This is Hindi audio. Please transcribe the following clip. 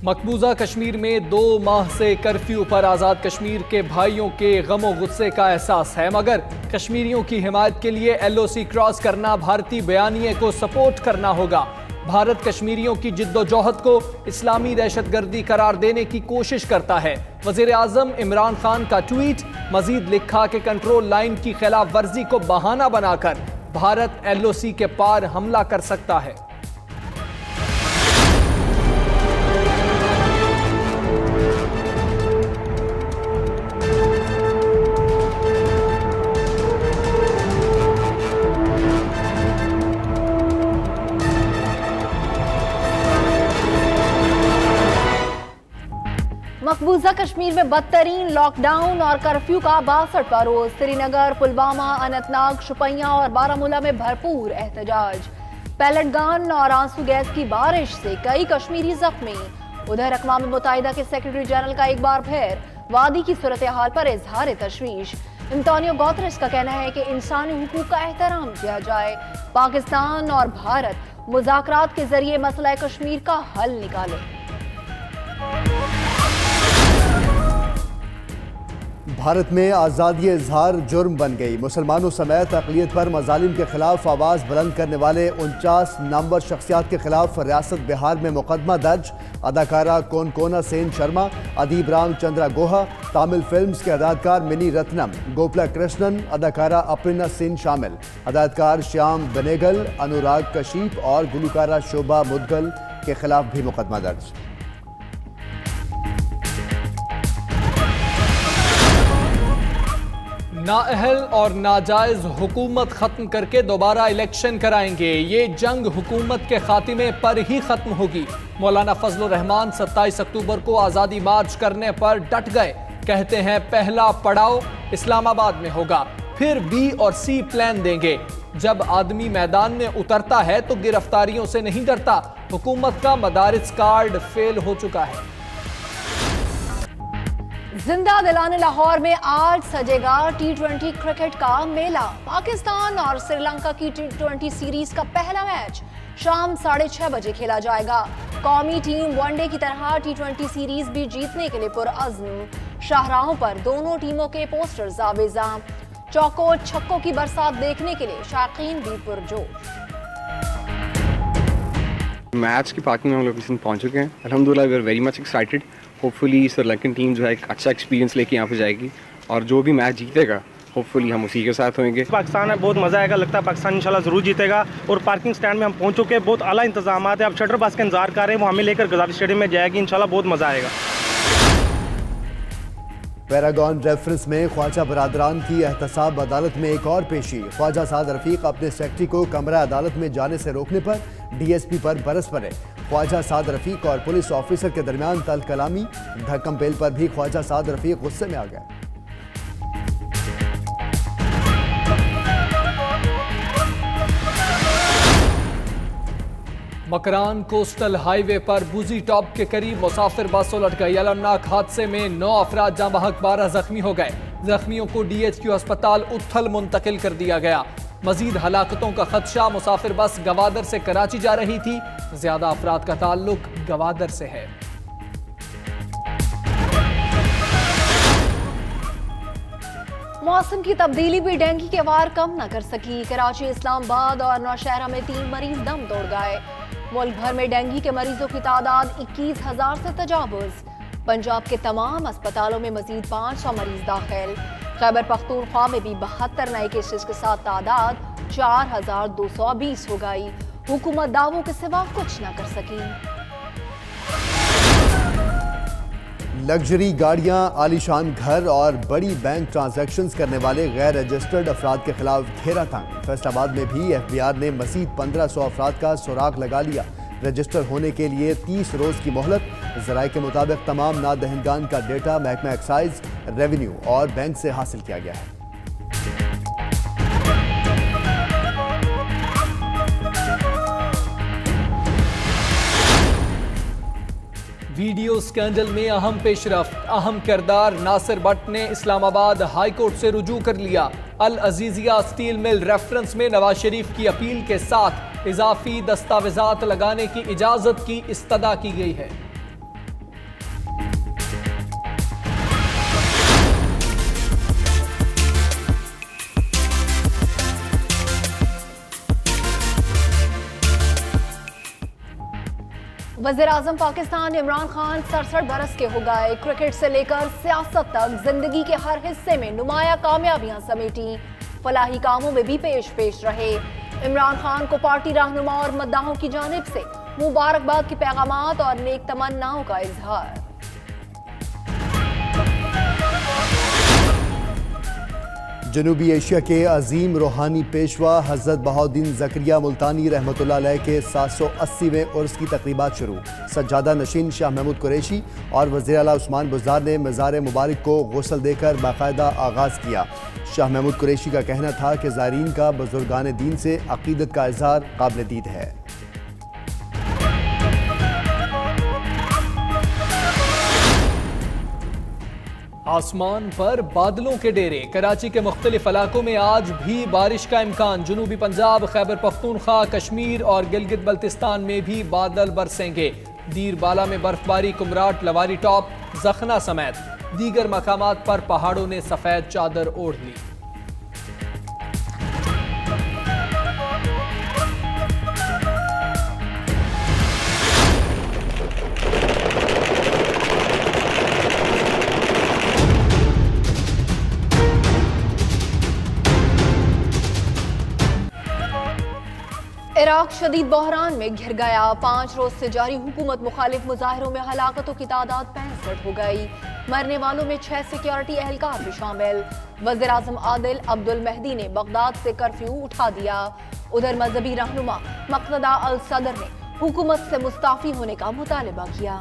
मकबूजा कश्मीर में 2 माह से कर्फ्यू पर आज़ाद कश्मीर के भाइयों के गमो गुस्से का एहसास है, मगर कश्मीरियों की हिमायत के लिए LOC क्रॉस करना भारतीय बयानिए को सपोर्ट करना होगा। भारत कश्मीरियों की जिद्दोजहद को इस्लामी दहशतगर्दी करार देने की कोशिश करता है। वज़ीर आज़म इमरान खान का ट्वीट। मजीद लिखा कि कंट्रोल लाइन की खिलाफ वर्जी को बहाना बनाकर भारत LOC के पार हमला कर सकता है। मकबूजा कश्मीर में बदतरीन लॉकडाउन और कर्फ्यू का 62वां रोज। श्रीनगर, पुलवामा, अनंतनाग, शुपियां और बारामूला में भरपूर एहतजाज। पैलेट गन और आंसू गैस की बारिश से कई कश्मीरी जख्मी। उधर अक़वाम मुत्तहिदा के सेक्रेटरी जनरल का एक बार फिर वादी की सूरत हाल पर इजहार तशवीश। एंटोनियो गुतेरेस का कहना है कि इंसानी हुकूक का एहतराम किया जाए। पाकिस्तान और भारत मुज़ाकरात के जरिए मसला कश्मीर का हल निकाले। भारत में आज़ादी इजहार जुर्म बन गई। मुसलमानों समेत अक़लियत पर मज़ालिम के खिलाफ आवाज़ बुलंद करने वाले 49 नामवर शख्सियात के खिलाफ रियासत बिहार में मुकदमा दर्ज। अदाकारा कोनकोना सेन शर्मा, अदीब राम चंद्रा गोहा, तामिल फिल्म्स के अदाकार मिनी रत्नम, गोपाला कृष्णन, अदाकारा अपर्णा सिंह शामिल। अदाकार श्याम बनेगल, अनुराग कशीप और गुलकारा शोभा मुदगल के खिलाफ भी मुकदमा दर्ज। नाअहल और नाजायज हुकूमत खत्म करके दोबारा इलेक्शन कराएंगे। ये जंग हुकूमत के खात्मे पर ही खत्म होगी। मौलाना फजलुर रहमान 27 अक्टूबर को आज़ादी मार्च करने पर डट गए। कहते हैं पहला पड़ाव इस्लामाबाद में होगा, फिर B और C प्लान देंगे। जब आदमी मैदान में उतरता है तो गिरफ्तारियों से नहीं डरता। हुकूमत का मदारिस कार्ड फेल हो चुका है। जिंदा दिलाने लाहौर में आज सजेगा T20 क्रिकेट का मेला। पाकिस्तान और श्रीलंका की T20 सीरीज का पहला मैच शाम 6:30 बजे खेला जाएगा। कौमी टीम वनडे की तरह T20 सीरीज भी जीतने के लिए पुरअज़्म। शाहराहों पर दोनों टीमों के पोस्टर्स आवेज़ां। चौकों छक्कों की बरसात देखने के लिए शायकीन भी पुरजोश। मैच की पार्किंग में हम लोग पहुंच चुके हैं। अल्हम्दुलिल्लाह we are very much excited. Hopefully Sri Lankan team जो है एक अच्छा एक्सपीरियंस लेके यहाँ पे जाएगी और जो भी मैच जीतेगा होपफुली हम उसी के साथ होंगे। पाकिस्तान है, बहुत मज़ा आएगा। लगता है पाकिस्तान इंशाल्लाह ज़रूर जीतेगा। और पार्किंग स्टैंड में हम पहुँच चुके हैं। बहुत आला इंतजाम है। अब शटर बस का इंतजार कर रहे हैं, वो हमें लेकर गज़ाफी स्टेडियम में जाएगी। इंशाल्लाह बहुत मज़ा आएगा। पैरागॉन रेफरेंस में ख्वाजा बरादरान की एहतसाब अदालत में एक और पेशी। ख्वाजा साद रफीक अपने सेक्रेटरी को कमरा अदालत में जाने से रोकने पर DSP पर बरस पड़े। ख्वाजा साद रफीक और पुलिस ऑफिसर के दरमियान तल कलामी। धक्कम पेल पर भी ख्वाजा साद रफीक गुस्से में आ गए। मकरान कोस्टल हाईवे पर बुजी टॉप के करीब मुसाफिर बस उलट गई। अलमनाक हादसे में 9 अफराद जहां बहक 12 जख्मी हो गए। जख्मियों को DHQ अस्पताल उथल मुंतकिल कर दिया गया। मजीद हलाकतों का खदशा। मुसाफिर बस गवादर से कराची जा रही थी। ज्यादा अफराद का ताल्लुक गवादर से है। मौसम की तब्दीली भी डेंगू के वार कम न कर सकी। कराची, इस्लामाबाद और नौशहरा में 3 मरीज दम तोड़ गए। मुल्क भर में डेंगू के मरीजों की तादाद 21,000 से तजावुज। पंजाब के तमाम अस्पतालों में मजीद 500 मरीज दाखिल। खैबर पख्तूनख्वा में भी 72 नए केसेस के साथ तादाद 4,220 हो गई। हुकूमत दावों के सिवा कुछ न कर सकी। लग्जरी गाड़ियां, आलीशान घर और बड़ी बैंक ट्रांजैक्शंस करने वाले गैर रजिस्टर्ड अफराद के खिलाफ घेरा तंग। फैसलाबाद में भी FBI ने मजीद 1500 अफराद का सुराग लगा लिया। रजिस्टर होने के लिए 30 रोज की मोहलत। ज़राए के मुताबिक तमाम नादहिंदगान का डेटा महकमा एक्साइज, रेवेन्यू और बैंक से हासिल किया गया है। वीडियो स्कैंडल में अहम पेशरफ्त। अहम किरदार नासिर भट्ट ने इस्लामाबाद हाई कोर्ट से रुजू कर लिया। अल अजीजिया स्टील मिल रेफरेंस में नवाज शरीफ की अपील के साथ इजाफी दस्तावेजात लगाने की इजाजत की इस्तदा की गई है। वज़ीर-ए-आज़म पाकिस्तान इमरान खान 67 बरस के हो गए। क्रिकेट से लेकर सियासत तक जिंदगी के हर हिस्से में नुमाया कामयाबियां समेटी, फलाही कामों में भी पेश रहे। इमरान खान को पार्टी रहनुमा और मद्दाहों की जानिब से मुबारकबाद की पैगामात और नेक तमन्नाओं का इजहार। जनूबी एशिया के अजीम रूहानी पेशवा हज़रत बहाउद्दीन ज़करिया मुल्तानी रहमतुल्लाह अलैह के 780वें उर्स की तकरीबात शुरू। सज्जादा नशीन शाह महमूद कुरैशी और वज़ीर आला उस्मान बुज़दार ने मज़ार मुबारक को गुस्ल देकर बाकायदा आगाज़ किया। शाह महमूद कुरैशी का कहना था कि ज़ायरीन का बुजुर्गान दीन से अक़ीदत का इज़हार काबिल दीद है। आसमान पर बादलों के डेरे। कराची के मुख्तलिफ इलाकों में आज भी बारिश का इम्कान। जनूबी पंजाब, खैबर पख्तूनख्वा, कश्मीर और गिलगित बल्तिस्तान में भी बादल बरसेंगे। दीर बाला में बर्फबारी, कुमराट, लवारी टॉप, जखना समेत दीगर मकामात पर पहाड़ों ने सफेद चादर ओढ़ ली। इराक शदीद बहरान में घिर गया। 5 रोज से जारी हुकूमत मुखालिफ मुजाहिरों में हलाकतों की तादाद 65 हो गई। मरने वालों में 6 सिक्योरिटी एहलकार भी शामिल। वज़ीर-ए-आज़म आदिल अब्दुल मेहदी ने बगदाद से कर्फ्यू उठा दिया। उधर मजहबी रहनुमा मक़तदा अल सदर ने हुकूमत से मुस्ताफ़ी होने का मुतालबा किया।